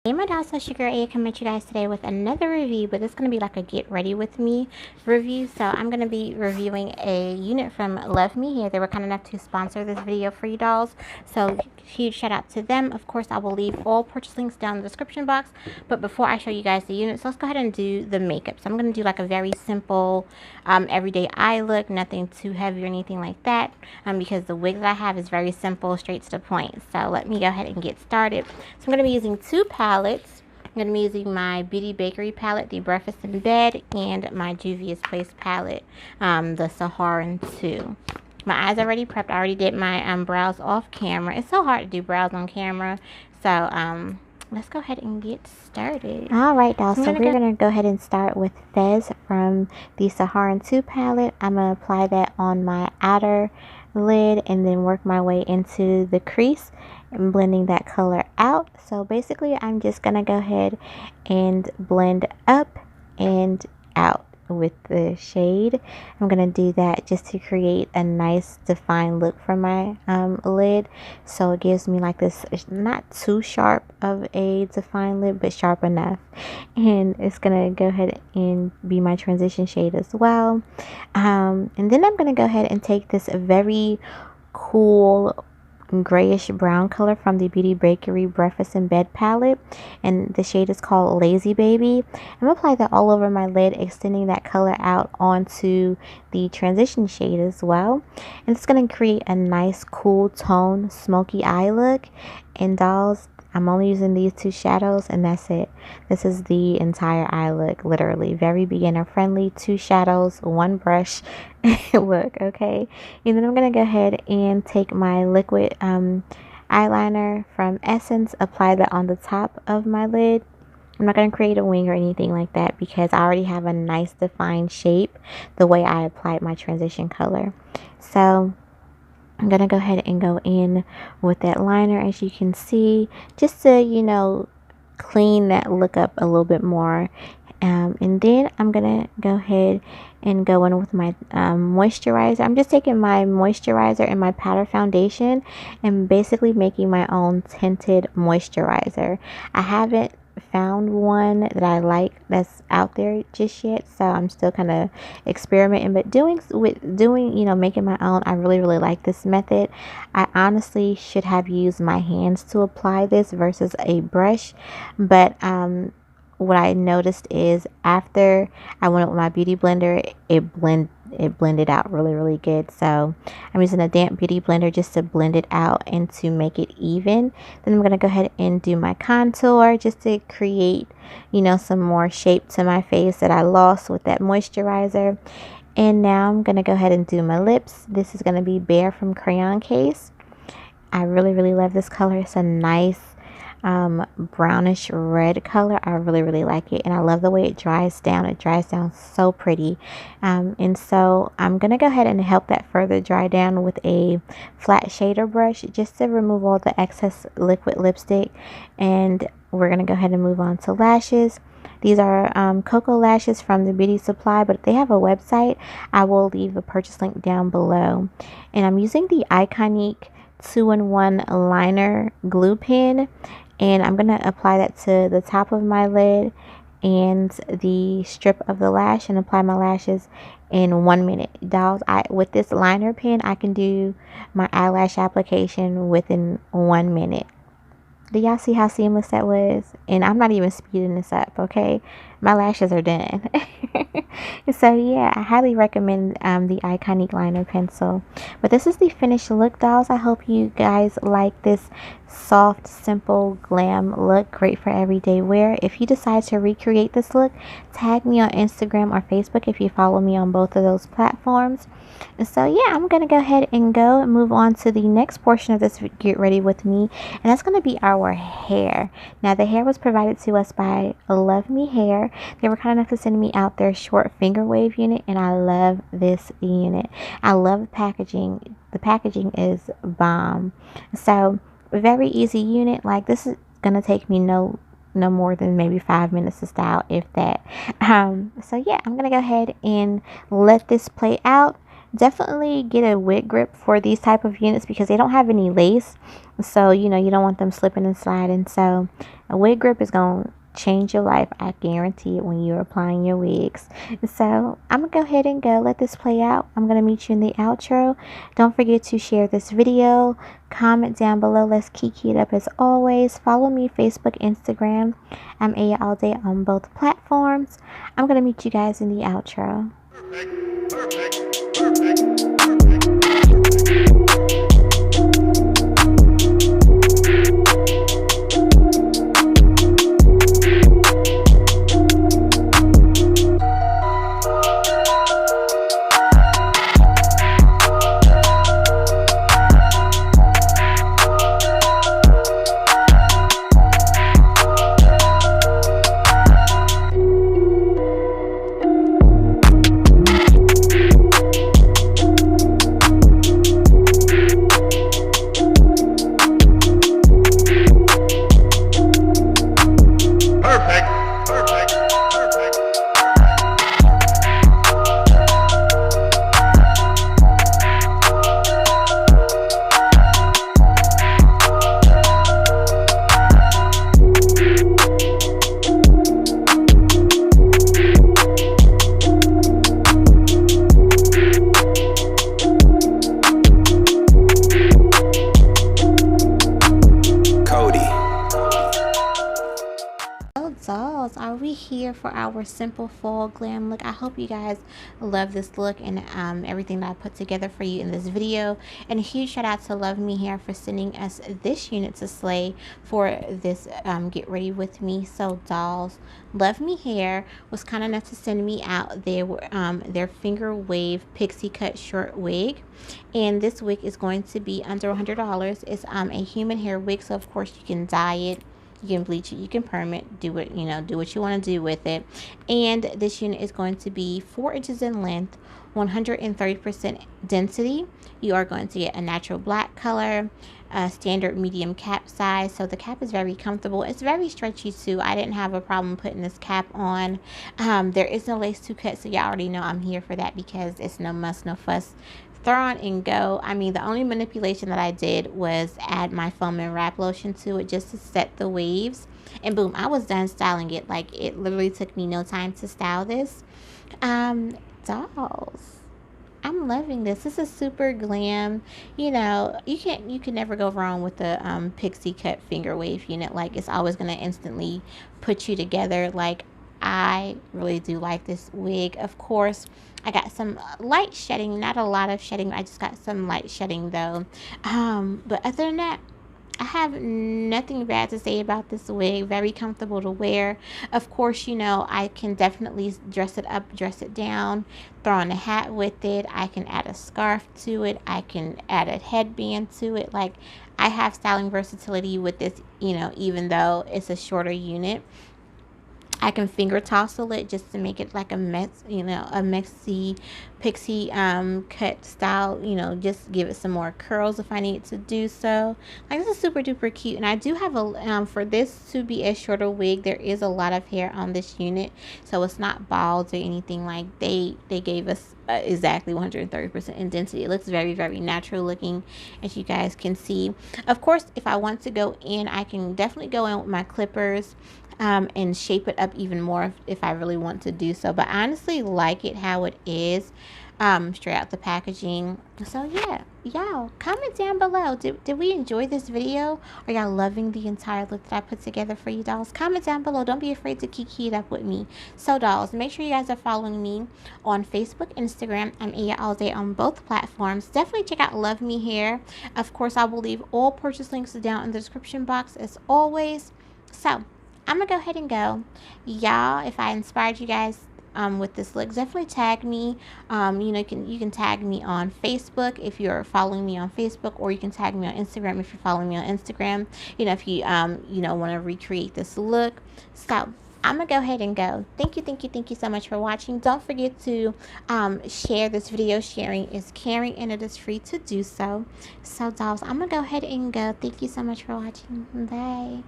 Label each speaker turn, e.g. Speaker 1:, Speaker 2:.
Speaker 1: Hey my dogs, so Sugar A coming at you guys today with another review, but it's going to be like a get ready with me review. So I'm going to be reviewing a unit from LuvMeHair. They were kind enough to sponsor this video for you dolls, so huge shout out to them. Of course, I will leave all purchase links down in the description box, but before I show you guys the units, let's go ahead and do the makeup. So I'm going to do like a very simple everyday eye look, nothing too heavy or anything like that, because the wig that I have is very simple, straight to the point. So let me go ahead and get started. So I'm going to be using two palettes. I'm going to be using my Beauty Bakery palette, the Breakfast in Bed, and my Juvias Place palette, the Saharan II. My eyes are already prepped. I already did my brows off camera. It's so hard to do brows on camera. So let's go ahead and get started. Alright, dolls, so we're going to go ahead and start with Fez from the Saharan II palette. I'm going to apply that on my outer lid and then work my way into the crease and blending that color out. So basically I'm just gonna go ahead and blend up and out with the shade. I'm gonna do that just to create a nice defined look for my lid, so it gives me like this, not too sharp of a defined lid, but sharp enough. And it's gonna go ahead and be my transition shade as well. And then I'm gonna go ahead and take this very cool grayish brown color from the Beauty Bakery Breakfast in Bed palette, and the shade is called Lazy Baby. I'm gonna apply that all over my lid, extending that color out onto the transition shade as well, and it's gonna create a nice cool tone smoky eye look. And dolls, I'm only using these two shadows and that's it. This is the entire eye look, literally very beginner friendly. Two shadows, one brush look, okay? And then I'm gonna go ahead and take my liquid eyeliner from Essence, apply that on the top of my lid. I'm not going to create a wing or anything like that because I already have a nice defined shape the way I applied my transition color. So I'm going to go ahead and go in with that liner, as you can see, just to, you know, clean that look up a little bit more. And then I'm going to go ahead and go in with my moisturizer. I'm just taking my moisturizer and my powder foundation and basically making my own tinted moisturizer. I haven't found one that I like that's out there just yet, so I'm still kind of experimenting, but doing you know, making my own. I really like this method. I honestly should have used my hands to apply this versus a brush, but what I noticed is after I went up with my beauty blender, it blended out really good. So I'm using a damp beauty blender just to blend it out and to make it even. Then I'm going to go ahead and do my contour just to create, you know, some more shape to my face that I lost with that moisturizer. And now I'm going to go ahead and do my lips. This is going to be Bear from Crayon Case. I really love this color. It's a nice brownish red color. I really like it, and I love the way it dries down. It dries down so pretty. And so I'm gonna go ahead and help that further dry down with a flat shader brush just to remove all the excess liquid lipstick. And we're gonna go ahead and move on to lashes. These are CocoLashes from the Beauty Supply, but they have a website. I will leave a purchase link down below. And I'm using the Iconic 2-in-1 liner glue pen, and I'm going to apply that to the top of my lid and the strip of the lash and apply my lashes in 1 minute. Dolls, with this liner pen, I can do my eyelash application within 1 minute. Do y'all see how seamless that was? And I'm not even speeding this up, okay? My lashes are done. So yeah, I highly recommend the Iconic liner pencil. But this is the finished look, dolls. I hope you guys like this soft, simple, glam look, great for everyday wear. If you decide to recreate this look, tag me on Instagram or Facebook if you follow me on both of those platforms. And so yeah, I'm gonna go ahead and move on to the next portion of this get ready with me, and that's gonna be our hair. Now the hair was provided to us by LuvMeHair. They were kind enough to send me out their short finger wave unit, and I love this unit. I love the packaging. The packaging is bomb. So very easy unit. Like, this is gonna take me no more than maybe 5 minutes to style, if that. So yeah, I'm gonna go ahead and let this play out. Definitely get a wig grip for these type of units because they don't have any lace, so you know you don't want them slipping and sliding. So A wig grip is going to change your life. I guarantee it when you're applying your wigs. So I'm going to go ahead and go let this play out. I'm going to meet you in the outro. Don't forget to share this video. Comment down below. Let's kiki it up as always. Follow me Facebook, Instagram. I'm Aya all day on both platforms. I'm going to meet you guys in the outro. Perfect, perfect, perfect. Dolls, are we here for our simple fall glam look? I hope you guys love this look and everything that I put together for you in this video. And a huge shout out to LuvMeHair for sending us this unit to slay for this get ready with me. So dolls, LuvMeHair was kind enough to send me out their finger wave pixie cut short wig, and this wig is going to be under $100. It's a human hair wig, so of course you can dye it, you can bleach it, you can perm it, do what you want to do with it. And this unit is going to be 4 inches in length, 130% density. You are going to get a natural black color, a standard medium cap size. So the cap is very comfortable. It's very stretchy too. I didn't have a problem putting this cap on. There is no lace to cut, so y'all already know I'm here for that because it's no muss, no fuss. Throw on and go. I mean, the only manipulation that I did was add my foam and wrap lotion to it just to set the waves, and boom, I was done styling it. Like, it literally took me no time to style this. Dolls, I'm loving this. This is super glam. You can never go wrong with the pixie cut finger wave unit. Like, it's always gonna instantly put you together. Like, I really do like this wig. Of course, I got some light shedding, not a lot of shedding. I just got some light shedding though. But other than that, I have nothing bad to say about this wig. Very comfortable to wear. Of course, I can definitely dress it up, dress it down, throw on a hat with it. I can add a scarf to it. I can add a headband to it. Like, I have styling versatility with this, even though it's a shorter unit. I can finger tousle it just to make it like a messy pixie cut style, just give it some more curls if I need to do so. Like, this is super duper cute. And I do have a for this to be a shorter wig, there is a lot of hair on this unit, so it's not bald or anything. Like, they gave us exactly 130% in density. It looks very, very natural looking, as you guys can see. Of course, if I want to go in, I can definitely go in with my clippers and shape it up even more if I really want to do so. But I honestly like it how it is, straight out the packaging. So yeah, y'all comment down below. Did we enjoy this video? Are y'all loving the entire look that I put together for you dolls? Comment down below. Don't be afraid to kiki it up with me. So dolls, make sure you guys are following me on Facebook, Instagram. I'm Aya all day on both platforms. Definitely check out LuvMeHair. Of course, I will leave all purchase links down in the description box as always. So I'm gonna go ahead and go. Y'all, if I inspired you guys with this look, definitely tag me. You can tag me on Facebook if you're following me on Facebook, or you can tag me on Instagram if you're following me on Instagram. If you want to recreate this look. So I'm gonna go ahead and go. Thank you so much for watching. Don't forget to share this video. Sharing is caring, and it is free to do so. So dolls, I'm gonna go ahead and go. Thank you so much for watching. Bye.